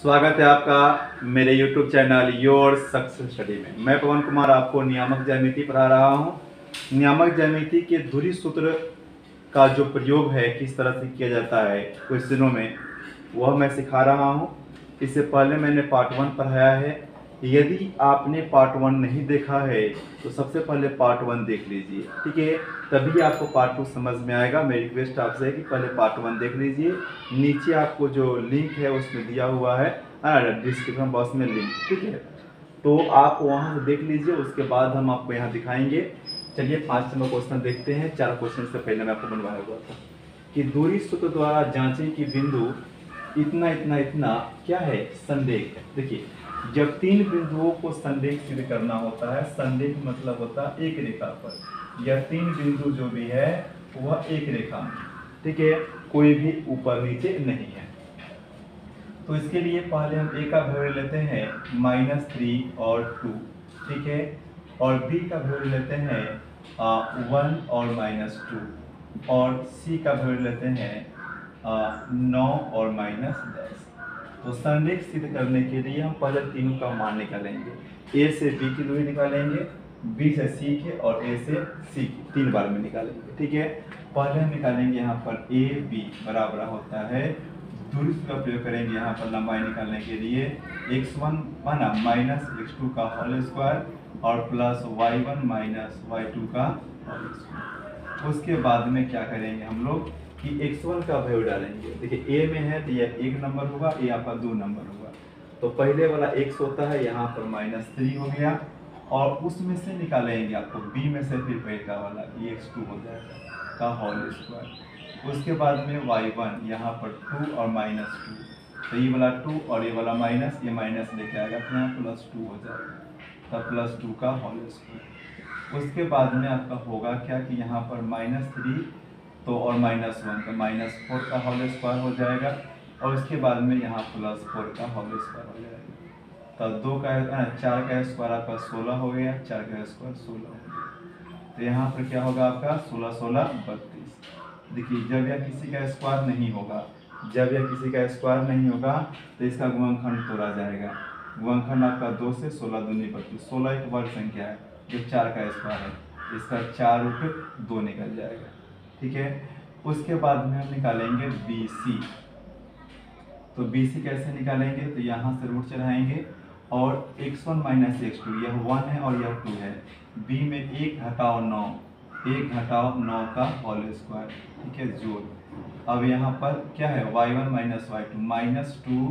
स्वागत है आपका मेरे YouTube channel your success study में। मैं पवन कुमार आपको नियामक ज्यामिति पढ़ा रहा हूँ। नियामक ज्यामिति के धुरी सूत्र का जो प्रयोग है किस तरह से किया जाता है क्वेश्चनों में, वह मैं सिखा रहा हूँ। इससे पहले मैंने पार्ट 1 पढ़ाया है। यदि आपने पार्ट 1 नहीं देखा है तो सबसे पहले पार्ट 1 देख लीजिए, ठीक है, तभी आपको पार्ट 2 समझ में आएगा। मेरी रिक्वेस्ट आपसे है कि पहले पार्ट 1 देख लीजिए। नीचे आपको जो लिंक है उसमें दिया हुआ है डिस्क्रिप्शन बॉक्स में लिंक, ठीक है, तो आप वहाँ से देख लीजिए। उसके बाद हम आपको यहाँ दिखाएंगे। चलिए 5 नंबर क्वेश्चन देखते हैं। 4 क्वेश्चन से पहले मैं आपको बनवाया हुआ था कि दूरी सूत्र द्वारा जांचें कि बिंदु इतना इतना इतना क्या है, संरेख है। देखिए, जब 3 बिंदुओं को संरेख सिद्ध करना होता है, संरेख मतलब होता है एक रेखा पर। यह 3 बिंदु जो भी है वह एक रेखा में, ठीक है, कोई भी ऊपर नीचे नहीं है। तो इसके लिए पहले हम ए का वैल्यू लेते हैं -3 और 2, ठीक है, और बी का वैल्यू लेते हैं 1 और -2, और सी का वैल्यू लेते हैं 9 और -10। तो संरेख सिद्ध करने के लिए हम पहले तीनों का मान निकालेंगे। ए से बी की दूरी निकालेंगे, बी से सी के, और ए से सी की 3 बार में निकालेंगे, ठीक है। पहले हम निकालेंगे यहाँ पर ए बी बराबर होता है, दूरी का प्रयोग करेंगे यहाँ पर लंबाई निकालने के लिए x1 माना -x2 का होल स्क्वायर और प्लस y1 माइनस y2 का होल स्क्वायर। उसके बाद में क्या करेंगे हम लोग कि x1 का वैल्यू डालेंगे। देखिए a में है तो यह 1 नंबर होगा, a आपका 2 नंबर होगा। तो पहले वाला x होता है, यहाँ पर -3 हो गया, और उसमें से निकालेंगे आपको b में से फिर पहला वाला x2 हो जाएगा का होल स्क्वायर। उसके बाद में y1 यहाँ पर 2 और -2, तो ये वाला 2 और ये वाला माइनस, ये माइनस लेके आएगा तो यहाँ +2 हो जाएगा, तब +2 का होल स्क्वायर। उसके बाद में आपका होगा क्या कि यहाँ पर -3 तो और -1 तो -4 का होल स्क्वायर हो जाएगा, और उसके बाद में यहाँ +4 का होल स्क्वायर हो जाएगा। तब 4 का स्क्वायर आपका 16 हो गया, 4 का स्क्वायर 16 हो गया। तो यहाँ पर क्या होगा आपका 16 16 32। देखिए, जब यह किसी का स्क्वायर नहीं होगा, जब यह किसी का स्क्वायर नहीं होगा तो इसका गुणनखंड तोड़ा जाएगा। गुणनखंड आपका 2 से 16 दूनी 32, 16 एक वर्ग संख्या है जो 4 का स्क्वायर है, इसका 4√2 निकल जाएगा, ठीक है। उसके बाद में हम निकालेंगे BC। तो BC कैसे निकालेंगे, तो यहाँ से रूट चढ़ाएंगे और x1 माइनस x2, यह 1 है और यह 2 है, b में 1 घटाओ 9, 1 घटाओ 9 का होल स्क्वायर, ठीक है, जोड़। अब यहाँ पर क्या है y1 माइनस y2, -2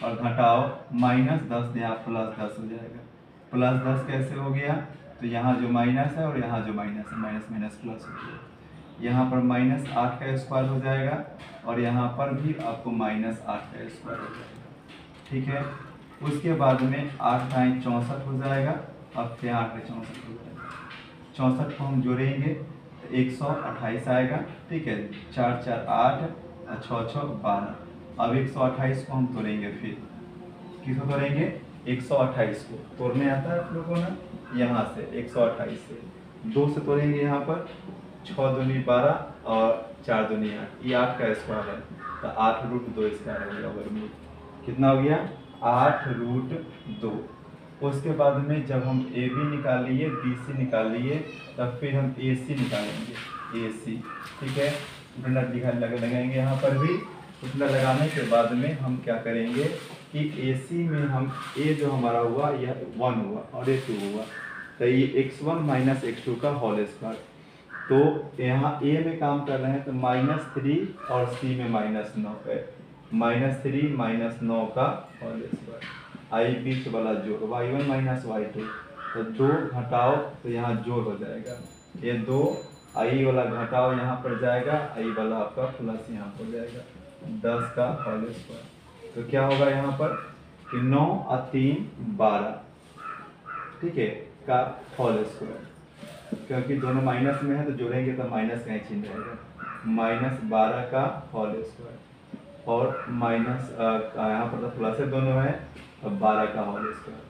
और घटाओ -10, यहाँ +10 हो जाएगा। +10 कैसे हो गया, तो यहाँ जो माइनस है और यहाँ जो माइनस है, माइनस माइनस प्लस हो गया। यहाँ पर -8 का स्क्वायर हो जाएगा, और यहाँ पर भी आपको -8 का स्क्वायर हो जाएगा, ठीक है। उसके बाद में 8 × 64 हो जाएगा, अब फिर 8 × 64 हो जाएगा। 64 को हम जोड़ेंगे तो 128 आएगा, ठीक है, 4 4 8 और 6 6 12। अब 128 को हम तोड़ेंगे, फिर किसको तोड़ेंगे, 128 को तोड़ने आता है आप लोगों ने, यहाँ से 128 से 2 से तोड़ेंगे, यहाँ पर 6 दूनी 12 और 4 दूनी 8, ये 8 का स्क्वायर है, तो 8√2 स्क्वायर हो गया, वर्गमूल कितना हो गया 8√2। उसके बाद में जब हम AB निकाल लिए, BC निकाल लिए, तब फिर हम AC निकालेंगे, AC, ठीक है। उतना लगाएंगे यहाँ पर भी। उतना लगाने के बाद में हम क्या करेंगे कि AC में हम A जो हमारा हुआ यह 1 हुआ और ये 2 हुआ, तो ये x1 माइनस x2 का होल स्क्वायर। तो यहाँ A में काम कर रहे हैं तो -3 और C में -9 है, -3 -9 का होल स्क्वायर। आई बीच वाला जोड़ y1 माइनस y2, तो 2 घटाओ तो यहाँ जोड़ हो जाएगा, ये 2 आई वाला घटाओ यहाँ पर जाएगा, आई वाला आपका प्लस यहाँ पर जाएगा, 10 का होल स्क्वायर। तो क्या होगा यहाँ पर कि 9 और 3 12, ठीक है, का होल स्क्वायर। क्योंकि दोनों माइनस में है तो जोड़ेंगे तो माइनस का ही चिन्ह रहेगा, -12 का होल स्क्वायर, और माइनस यहाँ पर तो प्लस है दोनों है, तो 12 का होल स्क्वायर।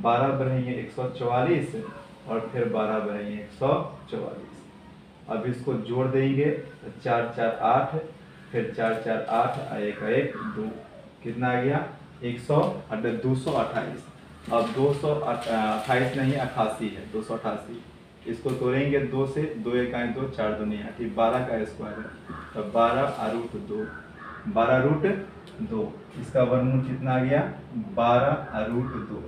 12 बढ़ेंगे 144 और फिर 12 बढ़ेंगे 144। अब इसको जोड़ देंगे तो 4 4 8, फिर 4 4 8 1 1 2, कितना आ गया 228। अब 228 नहीं 88 है, 288। इसको तोड़ेंगे 2 से, 2 1 2, 4 दूनी 8, 12 का स्क्वायर है। तो 12√2, 12√2। इसका वर्गमूल कितना आ गया? 12√2।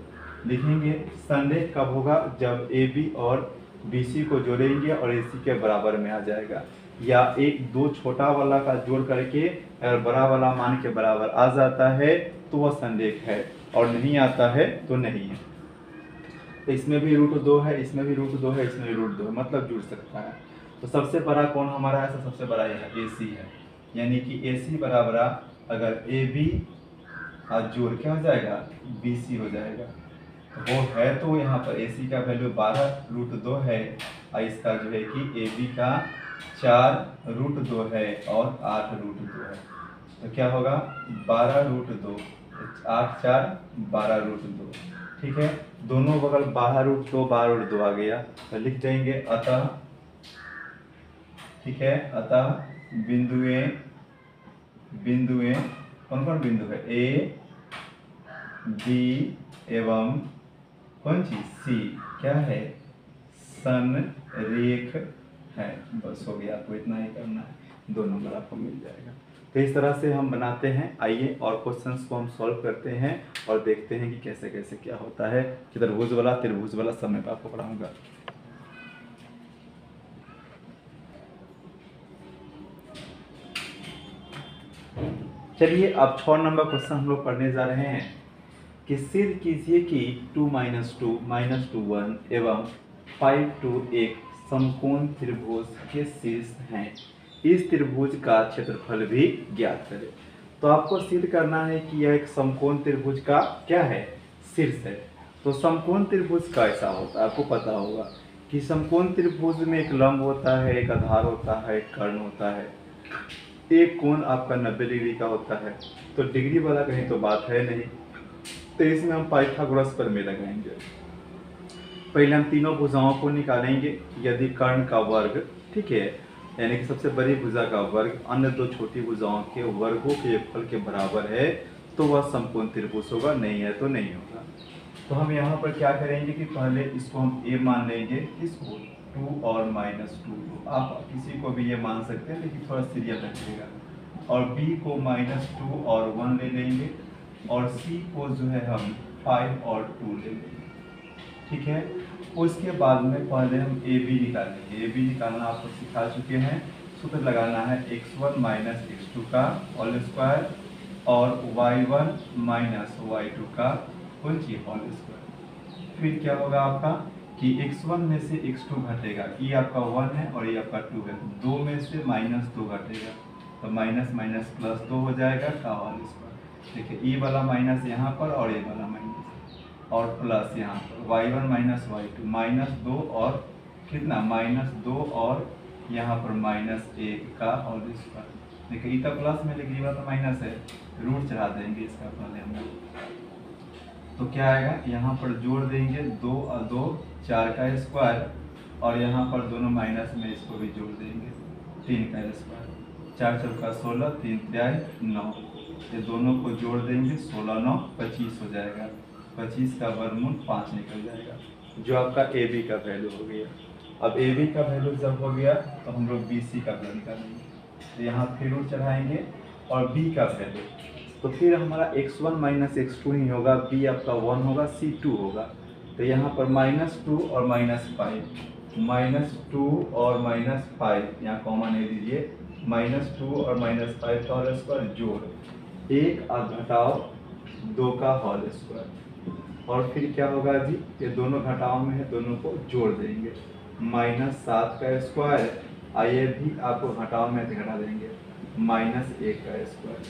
लिखेंगे संरेख कब होगा? जब ए बी और बी सी को जोड़ेंगे और ए सी के बराबर में आ जाएगा, या एक दो छोटा वाला का जोड़ करके अगर बड़ा वाला मान के बराबर आ जाता है तो वह संरेख है, और नहीं आता है तो नहीं है। तो इसमें भी √2 है, इसमें भी √2 है, इसमें भी √2 है, मतलब जुड़ सकता है। तो सबसे बड़ा कौन हमारा है? सबसे बड़ा यह ए सी है, यानी कि ए सी बराबर अगर ए बी जोड़ क्या हो जाएगा? बी सी हो जाएगा। तो वो है, तो यहाँ पर ए सी का वैल्यू 12√2 है, और इसका जो है कि ए बी का 4√2 है और 8√2 है। तो क्या होगा? 12√2, 8 4 12√2। ठीक है, दोनों बगल 12√2 12√2 आ गया, तो लिख देंगे अतः, ठीक है, अतः बिंदुएं कौन कौन बिंदु है? ए बी एवं कौन चीज? सी क्या है? संरेख है। बस हो गया, आपको इतना ही करना है, 2 नंबर आपको मिल जाएगा। तो इस तरह से हम बनाते हैं। आइए और क्वेश्चंस को हम सॉल्व करते हैं और देखते हैं कि कैसे कैसे क्या होता है। चतुर्भुज वाला, त्रिभुज वाला सब मैं आपको पढ़ाऊंगा। चलिए अब 6 नंबर क्वेश्चन हम लोग पढ़ने जा रहे हैं कि सिद्ध कीजिए कि 2 - 2 -2 1 एवं 5 2 एक समकोण त्रिभुज के शीर्ष हैं। इस त्रिभुज का क्षेत्रफल भी ज्ञात करें। तो आपको सिद्ध करना है कि यह एक समकोण त्रिभुज का क्या है? शीर्ष है। तो समकोण त्रिभुज कैसा होता है? आपको पता होगा कि समकोण त्रिभुज में एक लंब होता है, एक आधार होता है, एक कर्ण होता है, एक कोण आपका 90 डिग्री का होता है। तो डिग्री वाला कहीं तो बात है नहीं, तो इसमें हम पाइथागोरस प्रमेय लगाएंगे। पहले हम तीनों भुजाओं को निकालेंगे। यदि कर्ण का वर्ग, ठीक है, यानी कि सबसे बड़ी भुजा का वर्ग अन्य 2 छोटी भुजाओं के वर्गों के योगफल के बराबर है, तो वह समकोण त्रिभुज होगा, नहीं है तो नहीं होगा। तो हम यहाँ पर क्या करेंगे कि पहले इसको हम ए मान लेंगे, इसको 2 और -2, आप किसी को भी ये मान सकते हैं, लेकिन थोड़ा सीरियल रखिएगा। और बी को -2 और 1 ले लेंगे, और सी को जो है हम 5 और 2 ले लेंगे। ठीक है, उसके बाद में पहले हम ए बी निकालेंगे। ए बी निकालना आपको सिखा चुके हैं। सूत्र लगाना है x1 - x2 का होल स्क्वायर और y1 - y2 का होल स्क्वायर। फिर क्या होगा आपका कि x1 में से x2 घटेगा, ये आपका 1 है और ये आपका 2 है, 2 में से -2 घटेगा, तो माइनस माइनस प्लस 2 हो जाएगा का होल स्क्वायर। देखिए ई वाला माइनस यहाँ पर और ये वाला माइनस और प्लस यहाँ पर y1 - y2 -2 और कितना -2 और यहाँ पर -1 का होल स्क्वायर। देखिए ई तो प्लस में, लेकिन ये वाला तो माइनस है, रूट चढ़ा देंगे इसका पहले हम लोग। तो क्या आएगा? यहाँ पर जोड़ देंगे 2 और 2 4 का स्क्वायर, और यहाँ पर दोनों माइनस में इसको भी जोड़ देंगे 3 का स्क्वायर, 4 चौका 16, 3 तिहाई 9, ये दोनों को जोड़ देंगे 16 9 25 हो जाएगा। 25 का वर्गमूल 5 निकल जाएगा, जो आपका ए बी का वैल्यू हो गया। अब ए बी का वैल्यू जब हो गया तो हम लोग बी सी का वैल्यू निकालेंगे। तो यहाँ फिर रूट चढ़ाएंगे और बी का वैल्यू, तो फिर हमारा x1 - x2 ही होगा, बी आपका 1 होगा, सी 2 होगा। तो यहाँ पर -2 और -5, -2 और -5 यहाँ कॉमन ले लीजिए, -2 और -5 का होल स्क्वायर जोड़ 1 और घटाओ 2 का होल स्क्वायर, और फिर क्या होगा जी? ये दोनों घटाओ में है, दोनों को जोड़ देंगे, -7 का स्क्वायर, आइए भी आपको घटाओ में घटा देंगे, -1 का स्क्वायर।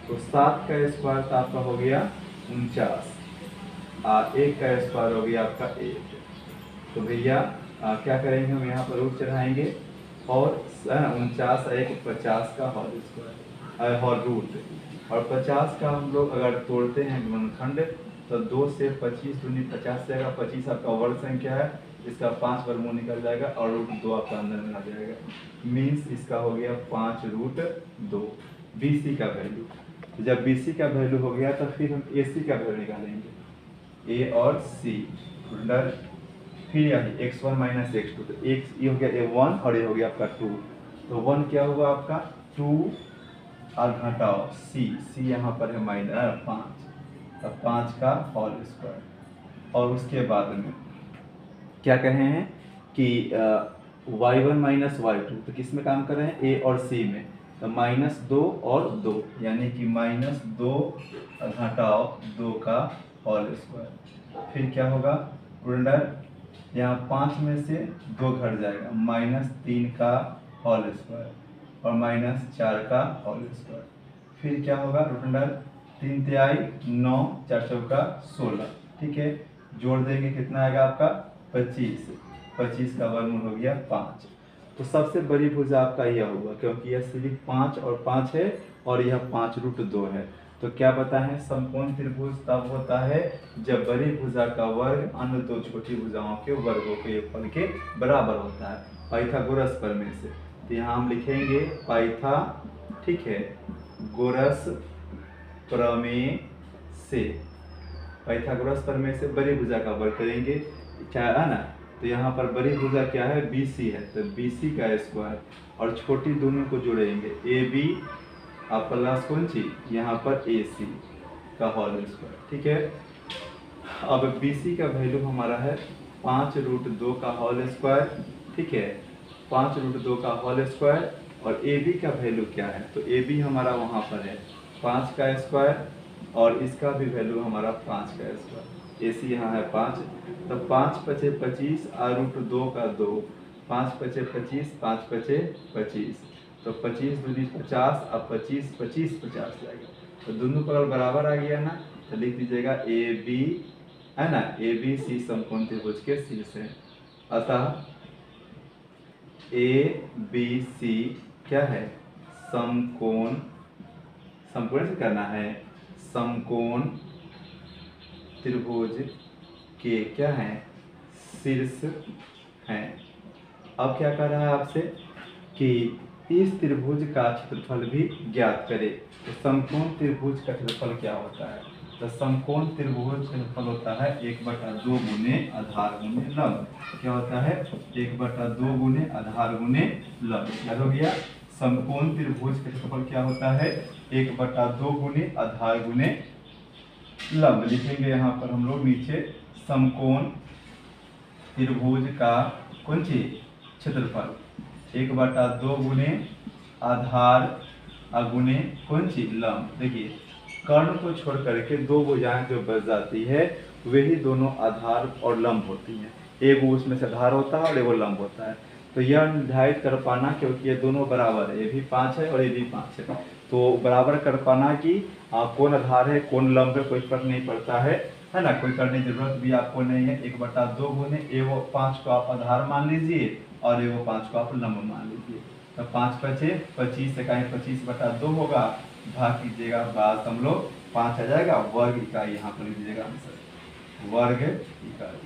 तो 7 का स्क्वायर तो आपका हो गया 49, 1 का स्क्वायर हो गया आपका 1। तो भैया क्या करेंगे हम? यहाँ पर रूट चढ़ाएंगे और 49 1 50 का होल स्क्वायर होल रूट, और 50 का हम लोग अगर तोड़ते हैं गुणनखंड तो 2 से 25 दूनी 50 जाएगा, 25 आपका वर्ग संख्या है, इसका 5 वर्गमूल निकल जाएगा और √2 आपका अंदर में आ जाएगा। मीन्स इसका हो गया 5√2 BC का वैल्यू। तो जब BC का वैल्यू हो गया तो फिर हम AC का वैल्यू निकालेंगे, A और C अंडर फिर यही x1 माइनस x2, तो एक ये हो गया A1 और ये हो गया आपका 2, तो 1 क्या होगा आपका 2 और घटाओ C यहाँ पर है -5, तो 5 का होल स्क्वायर। और उसके बाद में क्या कहे हैं कि y1 माइनस y2, तो किस में काम कर रहे हैं A और C में, तो -2 और 2 यानी कि -2 घटाओ 2 का होल स्क्वायर। फिर क्या होगा अंडर यहाँ 5 में से 2 घट जाएगा, -3 का होल स्क्वायर और -4 का होल स्क्वायर। फिर क्या होगा अंडर 3 तिहाई 9, 4 चौका 16, ठीक है, जोड़ देंगे कितना आएगा आपका 25 का वर्गमूल हो गया 5। तो सबसे बड़ी भुजा आपका यह होगा, क्योंकि यह सिर्फ 5 और 5 है और यह 5√2 है। तो क्या बताएं, समकोण त्रिभुज तब होता है जब बड़ी भुजा का वर्ग अन्य दो छोटी भुजाओं के वर्गों के योगफल के बराबर होता है पाइथागोरस प्रमेय से। तो यहाँ हम लिखेंगे पाइथा, ठीक है, गोरस प्रमेय से, पाइथागोरस प्रमेय से बड़ी भुजा का वर्ग करेंगे, क्या है ना। तो यहाँ पर बड़ी भुजा क्या है BC है, तो BC का स्क्वायर और छोटी दोनों को जोड़ेंगे AB आप प्लस कौन सी यहाँ पर AC का होल स्क्वायर, ठीक है। अब BC का वैल्यू हमारा है 5√2 का होल स्क्वायर, ठीक है, 5√2 का होल स्क्वायर। और AB का वैल्यू क्या है, तो AB हमारा वहाँ पर है 5 का स्क्वायर और इसका भी वैल्यू हमारा 5 का स्क्वायर, AC यहाँ है 5, तो 5 × 5 = 25 और √2 का 2, 5 × 5 = 25, 5 × 5 = 25, तो 25 × 2 = 50, अब 25 × 25 = 50 जाएगा। तो दोनों पर बराबर आ गया ना, तो लिख दीजिएगा AB है ना, ABC समकोण त्रिभुज के शीर्ष है। अतः ABC क्या है, समकोण, समकोण से करना है, समकोण त्रिभुज के क्या है शीर्ष हैं। अब क्या कर रहा है आपसे कि इस त्रिभुज का क्षेत्रफल भी ज्ञात करें। तो समकोण त्रिभुज का क्षेत्रफल क्या होता है, तो समकोण त्रिभुज क्षेत्रफल होता है 1/2 गुने आधार गुने लंब। क्या होता है 1/2 गुने आधार गुने लंब, याद हो गया। समकोण त्रिभुज का क्षेत्रफल क्या होता है 1/2 गुने आधार गुने लंब। लिखेंगे यहाँ पर हम लोग नीचे समकोण त्रिभुज का कौन सी क्षेत्रफल 1/2 गुने आधार गुने कौन सी लंब। देखिए कर्ण को छोड़ करके दो भुजाएं जो बच जाती है वही दोनों आधार और लंब होती हैं, एक उसमें से आधार होता है और एक वो लंब होता है। तो यह निर्धारित कर पाना, क्योंकि ये दोनों बराबर है, ये भी 5 है और ये भी 5 है, तो बराबर कर पाना कि कौन आधार है कौन लंब है कोई फर्क नहीं पड़ता है ना, कोई करने की जरूरत भी आपको नहीं है। 1/2 गुने वो 5 को आप आधार मान लीजिए और वो 5 को आप लंब मान लीजिए। तो 5 × 5 = 25, 25/2 होगा, भाग कीजिएगा, बाद हम लोग 5 आ जाएगा, वर्ग इकाई यहाँ पर लिख दीजिएगा आंसर, वर्ग इकाई,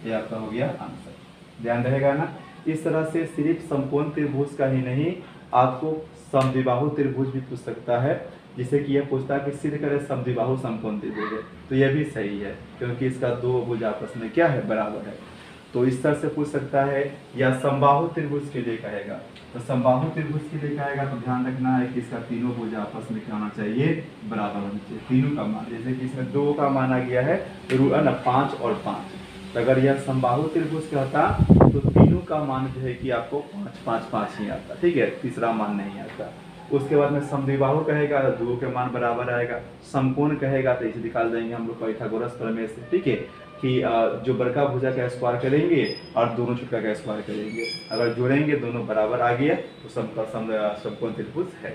ये आपका हो गया आंसर। ध्यान रहेगा ना। इस तरह से सिर्फ समकोण त्रिभुज का ही नहीं, आपको समद्विबाहु त्रिभुज भी पूछ सकता है, जिसे कि यह पूछता है कि सिद्ध करें समद्विबाहु समकोण त्रिभुज है, तो यह भी सही है क्योंकि इसका दो भुज आपस में क्या है बराबर है। तो इस तरह से पूछ सकता है, या समबाहु त्रिभुज के लिए कहेगा, तो समबाहु त्रिभुज के लिए कहेगा तो ध्यान रखना है कि इसका तीनों भुज आपस में क्या होना चाहिए बराबर होना चाहिए, तीनों का मान। जैसे कि इसमें 2 का माना गया है 5 और 5, तो अगर यह समबाहु त्रिभुज कहता तो तीनों का मान जो है कि आपको 5 5 5 ही आता, ठीक है, तीसरा मान नहीं आता। उसके बाद में समद्विबाहु कहेगा तो 2 के मान बराबर आएगा, समकोण कहेगा तो इसे निकाल देंगे हम लोग पाइथागोरस प्रमेय से, ठीक है, कि जो बड़का भुजा का स्क्वायर करेंगे और दोनों छोटा का स्क्वायर करेंगे, अगर जोड़ेंगे दोनों बराबर आ गया तो समकोण त्रिभुज है।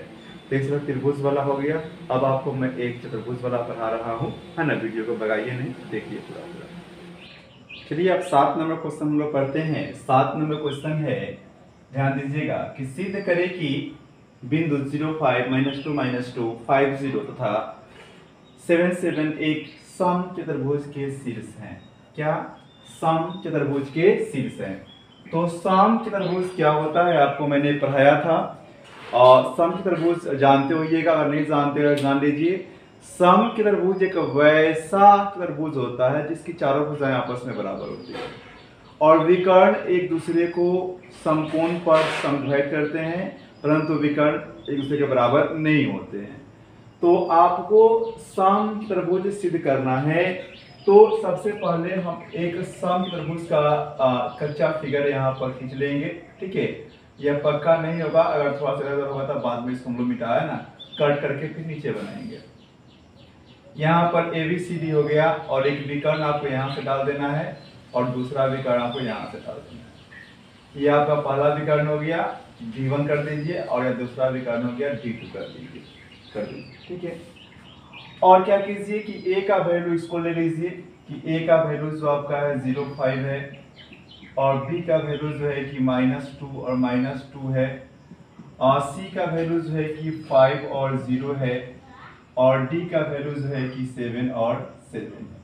तो इस तरह त्रिभुज वाला हो गया। अब आपको मैं एक चतुर्भुज वाला पढ़ा रहा हूँ, है ना, वीडियो को भगाइए नहीं, देखिए पूरा। चलिए अब 7 नंबर क्वेश्चन हम लोग पढ़ते हैं। 7 नंबर क्वेश्चन है, ध्यान दीजिएगा कि सिद्ध करें कि बिंदु 0 5 -2 -2 5 0 तथा 7 7 एक सम चतुर्भुज के शीर्ष हैं। क्या सम चतुर्भुज के शीर्ष हैं। तो सम चतुर्भुज क्या होता है आपको मैंने पढ़ाया था और सम की तरबूज जानते होइएगा, अगर नहीं जानते हो जान लीजिए। सम की तरबूज एक वैसा तरबूज होता है जिसकी चारों भुजाएं आपस में बराबर होती है और विकर्ण एक दूसरे को समकोण पर समद्वैत करते हैं, परंतु विकर्ण एक दूसरे के बराबर नहीं होते हैं। तो आपको सम त्रिभुज सिद्ध करना है। तो सबसे पहले हम एक सम त्रिभुज का कच्चा फिगर यहाँ पर खींच लेंगे। ठीक है, यह पक्का नहीं होगा, अगर थोड़ा सा इधर होगा तो बाद में इसको हम लोग मिटाया ना, कट करके फिर नीचे बनाएंगे। यहाँ पर ABCD हो गया और एक विकर्ण आपको यहाँ से डाल देना है और दूसरा विकर्ण आपको यहाँ से डाल देना है। ये आपका पहला विकर्ण हो गया, D1 कर दीजिए, और यह दूसरा विकर्ण हो गया, D2 कर दीजिए। ठीक है, और क्या कीजिए कि A का वैल्यू इसको ले लीजिए कि A का वैल्यू जो आपका है 0.5 है और B का वैल्यू जो है कि -2 और -2 है, और C का वैल्यू जो है कि 5 और 0 है, और D का वैल्यू जो है कि 7 और 7 है।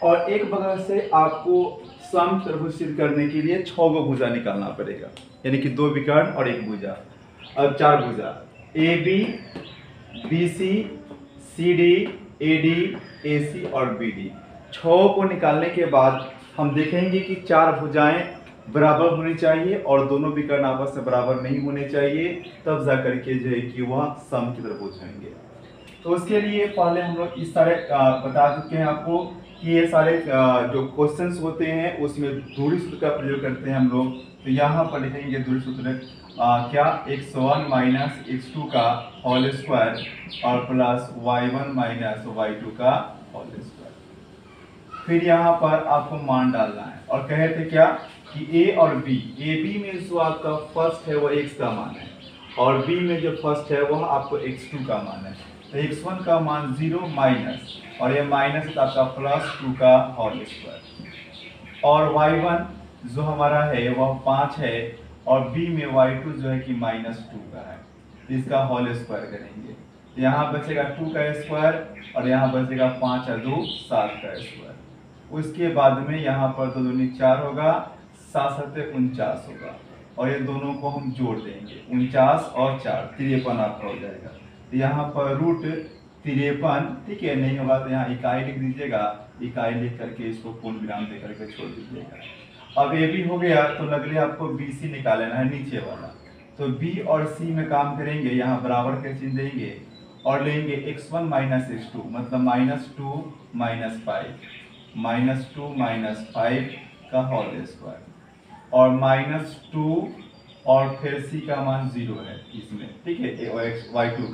और एक बगल से आपको सम त्रिभुज सिद्ध करने के लिए 6 गो भुजा निकालना पड़ेगा, यानी कि 2 विकर्ण और 1 भुजा। अब 4 भुजा AB, BC, CD, AD, AC और BD। 6 को निकालने के बाद हम देखेंगे कि 4 भुजाएं बराबर होनी चाहिए और दोनों विकर्ण आपस में बराबर नहीं होने चाहिए, तब जा करके जो है कि वह सम की तरफ पहुंचेंगे। तो उसके लिए पहले हम लोग इस सारे बता चुके हैं आपको कि ये सारे जो क्वेश्चंस होते हैं उसमें दूरी सूत्र का प्रयोग करते हैं हम लोग। तो यहाँ पर लिखेंगे दूरी सूत्र क्या, x1 माइनस x2 का होल स्क्वायर और प्लस y1 माइनस y2 का होल स्क्वायर। फिर यहाँ पर आपको मान डालना है और कहे थे क्या कि A और B, AB में जो आपका फर्स्ट है वो x का मान है और B में जो फर्स्ट है वह आपको x2 का मान है। तो x1 का मान 0 माइनस और ये माइनस आपका +2 का होल स्क्वायर, और y1 जो हमारा है वह 5 है और B में y2 जो है कि -2 का है, इसका होल स्क्वायर करेंगे। तो यहाँ बचेगा 2 का स्क्वायर और यहाँ बचेगा 5 और 2 7 का स्क्वायर। उसके बाद में यहाँ पर 2 दूनी 4 होगा, 7 7 49 होगा और ये दोनों को हम जोड़ देंगे, 49 और 4 53 आपका हो जाएगा। तो यहाँ पर √53, ठीक है, नहीं होगा तो यहाँ इकाई लिख दीजिएगा, इकाई लिख करके इसको पूर्ण विराम दे करके छोड़ दीजिएगा। अब AB हो गया तो अगले आपको BC निकाल लेना है, नीचे वाला। तो B और C में काम करेंगे, यहाँ बराबर के चिन्ह देंगे और लेंगे x1 माइनस x2 मतलब -2 -5 -2 का होल स्क्वायर और -2 और फिर C का मान 0 है इसमें, ठीक है, y2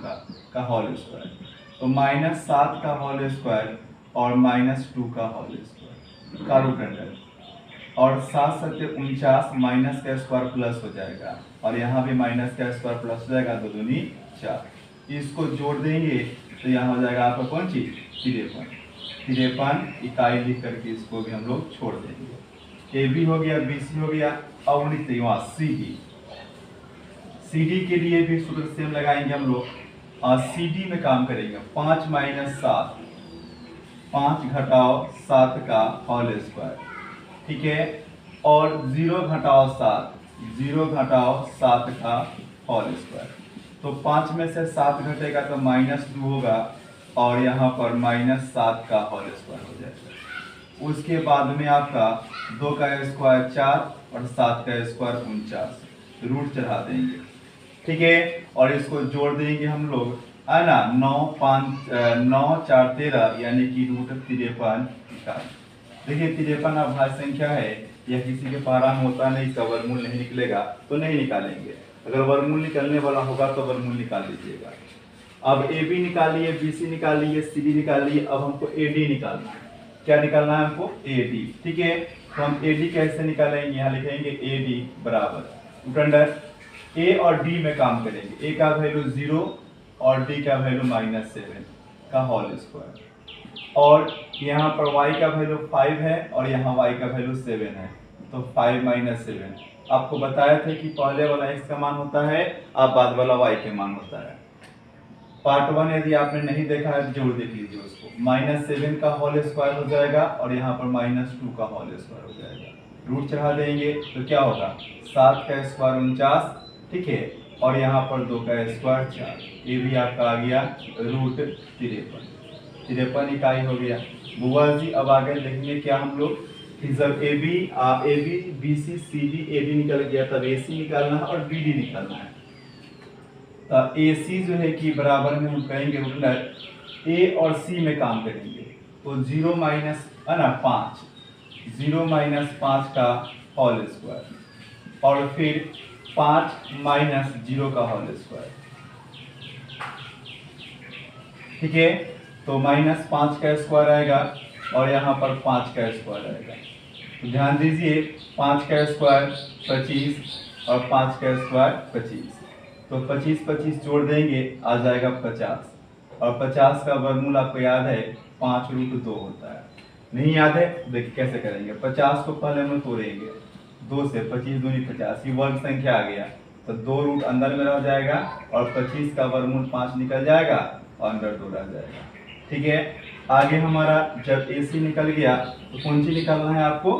का होल स्क्वायर। तो -7 का होल स्क्वायर और -2 का होल स्क्वायर का रूट अंडर, और 7 7 49 माइनस का स्क्वायर प्लस हो जाएगा और यहाँ भी माइनस का स्क्वायर प्लस हो जाएगा, 2 दूनी 4। इसको जोड़ देंगे तो यहाँ हो जाएगा आपका कौन चीज 53 इकाई लिख करके इसको भी हम लोग छोड़ देंगे। AB हो गया, BC हो गया, अब लिखते हैं CD के लिए भी सूत्र सेम लगाएंगे हम लोग और CD में काम करेंगे 5 - 7 5 घटाओ 7 का होल स्क्वायर, ठीक है, और 0 घटाओ 7 का होल स्क्वायर। तो 5 में से 7 घटेगा तो -2 होगा और यहाँ पर -7 का होल स्क्वायर हो जाएगा। उसके बाद में आपका 2 का स्क्वायर 4 और 7 का स्क्वायर 49, रूट चढ़ा देंगे, ठीक है, और इसको जोड़ देंगे हम लोग, है ना, 9 4 13 यानी कि √53 इकाई। देखिए 53 अभाज्य संख्या है, यह किसी के पारा में होता नहीं, इसका वर्गमूल नहीं निकलेगा तो नहीं निकालेंगे, अगर वर्गमूल निकलने वाला होगा तो वर्गमूल निकाल लीजिएगा। अब AB निकालिए, BC निकालिए, CD निकालिए, अब हमको AD निकालना है। क्या निकालना है हमको? AD, ठीक है। तो हम AD कैसे निकालेंगे, यहाँ लिखेंगे AD बराबर रूट अंडर A और D में काम करेंगे, A का वैल्यू 0 और D का वैल्यू -7 का होल स्क्वायर, और यहाँ पर y का वैल्यू 5 है और यहाँ y का वैल्यू 7 है, तो 5 - 7। आपको बताया था कि पहले वाला x का मान होता है, अब बाद वाला y के मान होता है। पार्ट 1 यदि आपने नहीं देखा है जरूर देख लीजिए उसको। -7 का होल स्क्वायर हो जाएगा और यहाँ पर -2 का होल स्क्वायर हो जाएगा, रूट चढ़ा देंगे तो क्या होगा 7 का स्क्वायर 49, ठीक है, और यहाँ पर 2 का स्क्वायर 4, ये भी आपका आ गया रूट 53। 53 इकाई हो गया। बुआ जी अब आगे देखेंगे क्या हम लोग कि जब A B B C C D A D निकल गया तब ए सी निकालना है और बी डी निकालना है। तो ए सी जो है कि बराबर में हम कहेंगे रूट ए और सी में काम करेंगे तो 0 माइनस है ना 5, 0 माइनस 5 का होल स्क्वायर और फिर 5 माइनस 0 का होल स्क्वायर। ठीक है, तो माइनस 5 का स्क्वायर आएगा और यहाँ पर 5 का स्क्वायर आएगा। तो ध्यान दीजिए 5 का स्क्वायर 25 और 5 का स्क्वायर 25, तो 25 25 जोड़ देंगे आ जाएगा 50 और 50 का वर्गमूल आपको याद है 5√2 होता है। नहीं याद है देखिए कैसे करेंगे। 50 को पहले हम तोड़ेंगे 2 से, 25 दूनी 50, ये वर्ग संख्या आ गया तो 2 रूट अंदर में रह जाएगा और 25 का वर्गमूल 5 निकल जाएगा और अंदर 2 रह जाएगा। ठीक है, आगे हमारा जब AC निकल गया तो कौन सी निकालना है आपको,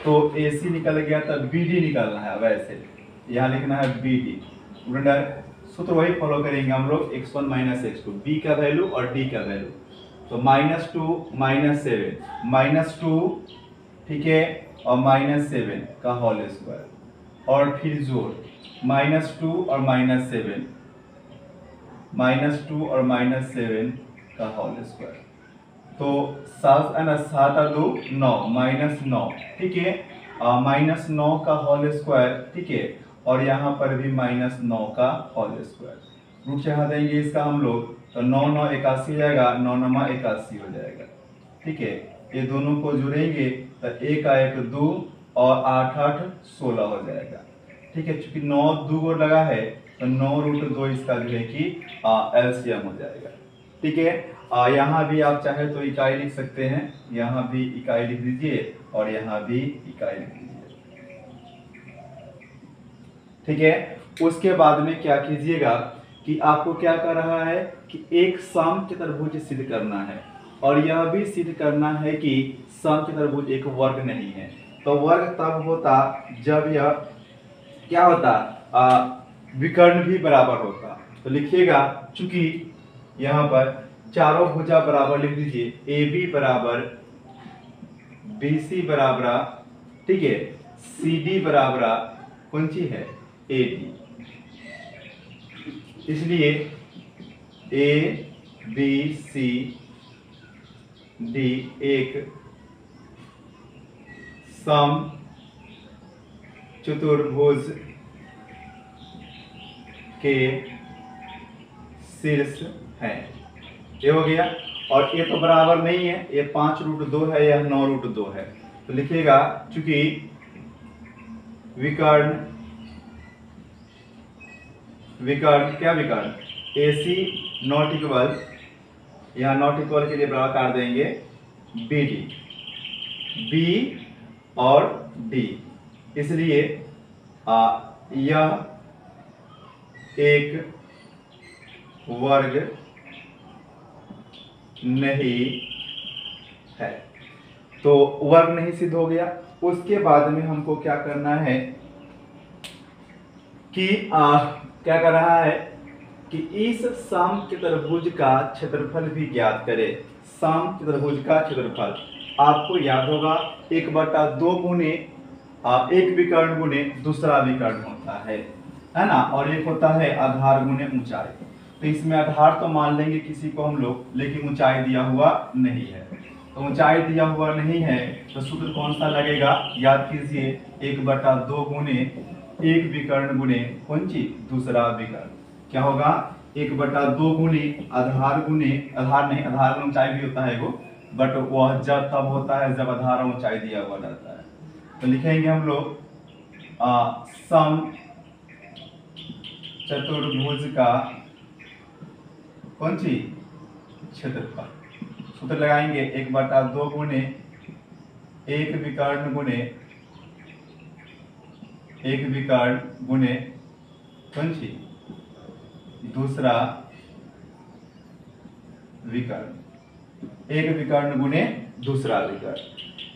तो AC निकल गया तब BD निकालना है। वैसे यहाँ लिखना है BD, सूत्र वही फॉलो करेंगे हम लोग x1 माइनस x2, B का वैल्यू और D का वैल्यू। तो -2 -7 -2 ठीक है और -7 का होल स्क्वायर और फिर जोड़ -2 और -7 -2 और -7 का होल स्क्वायर। तो 7 और 2 9 -9 ठीक है, -9 का होल स्क्वायर। ठीक है, और यहाँ पर भी -9 का होल स्क्वायर। रूट चढ़ा देंगे इसका हम लोग तो 9 9 81 हो जाएगा, 9 9 81 हो जाएगा। ठीक है, ये दोनों को जुड़ेंगे तो 1 का 1 2 और 8 8 16 हो जाएगा। ठीक है, चूंकि 9 2 को लगा है तो 9√2 इसका जो है कि एलसीएम हो जाएगा। ठीक है, यहाँ भी आप चाहे तो इकाई लिख सकते हैं, यहाँ भी इकाई लिख दीजिए और यहाँ भी इकाई लिख दीजिए। ठीक है, उसके बाद में क्या कीजिएगा कि आपको क्या कर रहा है कि एक सम चतुर्भुज सिद्ध करना है और यह भी सिद्ध करना है कि सम चतुर्भुज एक वर्ग नहीं है। तो वर्ग तब होता जब यह क्या होता विकर्ण भी बराबर होता। तो लिखिएगा चूंकि यहाँ पर चारों भुजा बराबर लिख दीजिए, ए बी बराबर बी सी बराबर, ठीक है, सी डी बराबर कौन सी है ए डी। इसलिए ए बी सी डी एक सम चतुर्भुज के शीर्ष है। ये हो गया, और ये तो बराबर नहीं है, ये 5√2 है, यह 9√2 है। तो लिखिएगा चूंकि विकर्ण क्या विकर्ण AC नॉट इक्वल, यहाँ नॉट इक्वल के लिए बराबर कर देंगे BD, B और D। इसलिए यह एक वर्ग नहीं है। तो वर्ग नहीं सिद्ध हो गया। उसके बाद में हमको क्या करना है कि क्या कर रहा है कि इस सम चतुर्भुज का क्षेत्रफल भी ज्ञात करें। सम चतुर्भुज का क्षेत्रफल आपको याद होगा 1/2 गुने एक विकर्ण गुने दूसरा विकर्ण होता है ना, और एक होता है आधार गुने ऊंचाई। तो इसमें आधार तो मान लेंगे किसी को हम लोग, लेकिन ऊंचाई दिया हुआ नहीं है। तो ऊंचाई दिया हुआ नहीं है तो सूत्र कौन सा लगेगा, याद कीजिए 1/2 गुने एक विकर्ण गुने कौन सी दूसरा विकर्ण। क्या होगा 1/2 गुने आधार गुने, आधार नहीं, आधार गुने ऊंचाई भी होता है वो, बट वह जब तब होता है जब आधार ऊंचाई दिया हुआ रहता है। तो लिखेंगे हम लोग सम चतुर्भुज का कौन सी क्षेत्रफल। सूत्र लगाएंगे 1/2 गुने एक विकर्ण गुने कौन सी दूसरा विकर्ण, एक विकर्ण गुने दूसरा विकर्ण।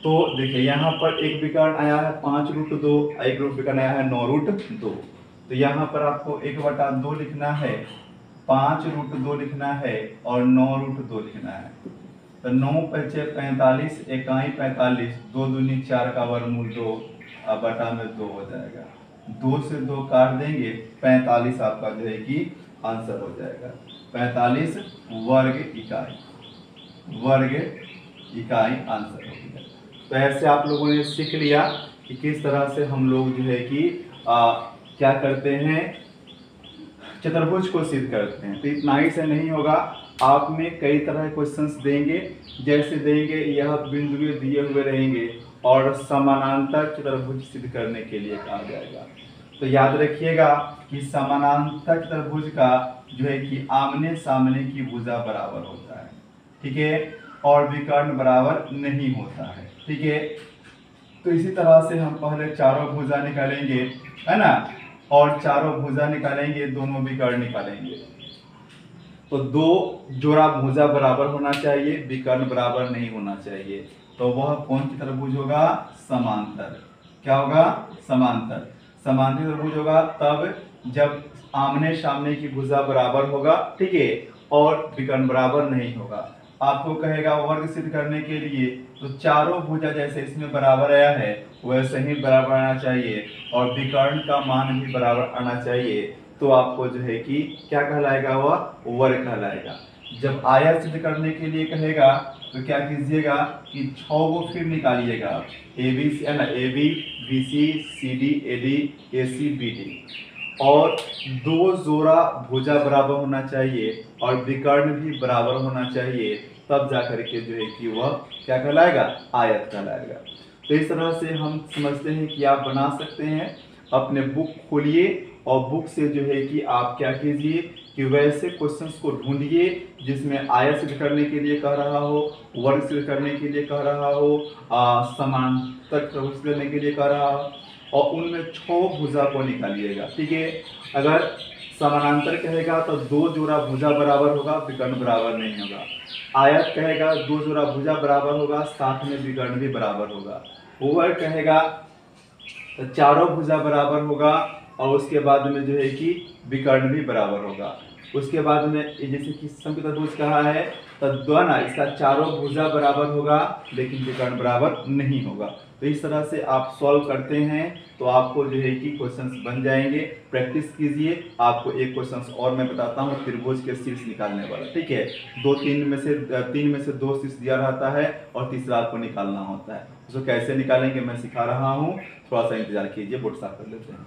तो देखिए यहाँ पर एक विकर्ण आया है 5√2, एक विकर्ण आया है 9√2। तो यहाँ पर आपको 1/2 लिखना है, 5√2 लिखना है और 9√2 लिखना है। तो 9 पचे 45, इकाई 45, 2 दूनी 4 का वर्गमूल 2 बटा में 2 हो जाएगा। 2 से 2 काट देंगे, 45 आपका जो है कि आंसर हो जाएगा। 45 वर्ग इकाई आंसर हो गया। तो ऐसे आप लोगों ने सीख लिया कि किस तरह से हम लोग जो है कि क्या करते हैं, चतुर्भुज को सिद्ध करते हैं। तो इतना ही से नहीं होगा, आप में कई तरह के क्वेश्चंस देंगे, जैसे देंगे यह बिंदु दिए हुए रहेंगे और समानांतर चतुर्भुज सिद्ध करने के लिए कहा जाएगा। तो याद रखिएगा कि समानांतर चतुर्भुज का जो है कि आमने सामने की भुजा बराबर होता है, ठीक है, और विकर्ण बराबर नहीं होता है, ठीक है। तो इसी तरह से हम पहले चारों भुजा निकालेंगे, है ना, और चारों भुजा निकालेंगे, दोनों विकर्ण निकालेंगे। तो 2 जोड़ा भुजा बराबर होना चाहिए, विकर्ण बराबर नहीं होना चाहिए। तो वह कौन सी चतुर्भुज होगा? समांतर। क्या होगा? समांतर। समांतर चतुर्भुज होगा तब जब आमने सामने की भुजा बराबर होगा, ठीक है, और विकर्ण बराबर नहीं होगा। आपको कहेगा वर्ग सिद्ध करने के लिए, तो चारों भुजा जैसे इसमें बराबर आया है वैसे ही बराबर आना चाहिए और विकर्ण का मान भी बराबर आना चाहिए। तो आपको जो है कि क्या कहलाएगा? वह वर्ग कहलाएगा। जब आयत सिद्ध करने के लिए कहेगा तो क्या कीजिएगा कि 6 को फिर निकालिएगा आप, ए बी है ना, A B B C C D A D A C B D, और 2 जोड़ा भुजा बराबर होना चाहिए और विकर्ण भी बराबर होना चाहिए, तब जाकर के जो है कि वह क्या कहलाएगा? आयत कहलाएगा। तो इस तरह से हम समझते हैं कि आप बना सकते हैं। अपने बुक खोलिए और बुक से जो है कि आप क्या कीजिए कि वैसे क्वेश्चंस को ढूंढिए जिसमें आयत सिद्ध करने के लिए कह रहा हो, वर्ग सिद्ध करने के लिए कह रहा हो, समांतर चतुर्भुज करने के लिए कह रहा हो, और उनमें 6 भुजा को निकालिएगा, ठीक है। अगर समानांतर कहेगा तो 2 जोड़ा भुजा बराबर होगा, विकर्ण बराबर नहीं होगा। आयत कहेगा 2 जोड़ा भुजा बराबर होगा, साथ में विकर्ण भी बराबर होगा। वर्ग कहेगा तो चारों भुजा बराबर होगा और उसके बाद में जो है कि विकर्ण भी बराबर होगा। उसके बाद में जैसे कि समचतुर्भुज कहा है तो दोनों इसका चारों भुजा बराबर होगा लेकिन विकर्ण बराबर नहीं होगा। तो इस तरह से आप सॉल्व करते हैं तो आपको जो है कि क्वेश्चंस बन जाएंगे। प्रैक्टिस कीजिए। आपको एक क्वेश्चंस और मैं बताता हूँ त्रिभुज के शीर्ष निकालने वाला, ठीक है। 3 में से 2 शीर्ष दिया रहता है और तीसरा आपको निकालना होता है। उसको कैसे निकालेंगे मैं सिखा रहा हूँ, थोड़ा सा इंतजार कीजिए, बोर्ड साफ कर लेते हैं।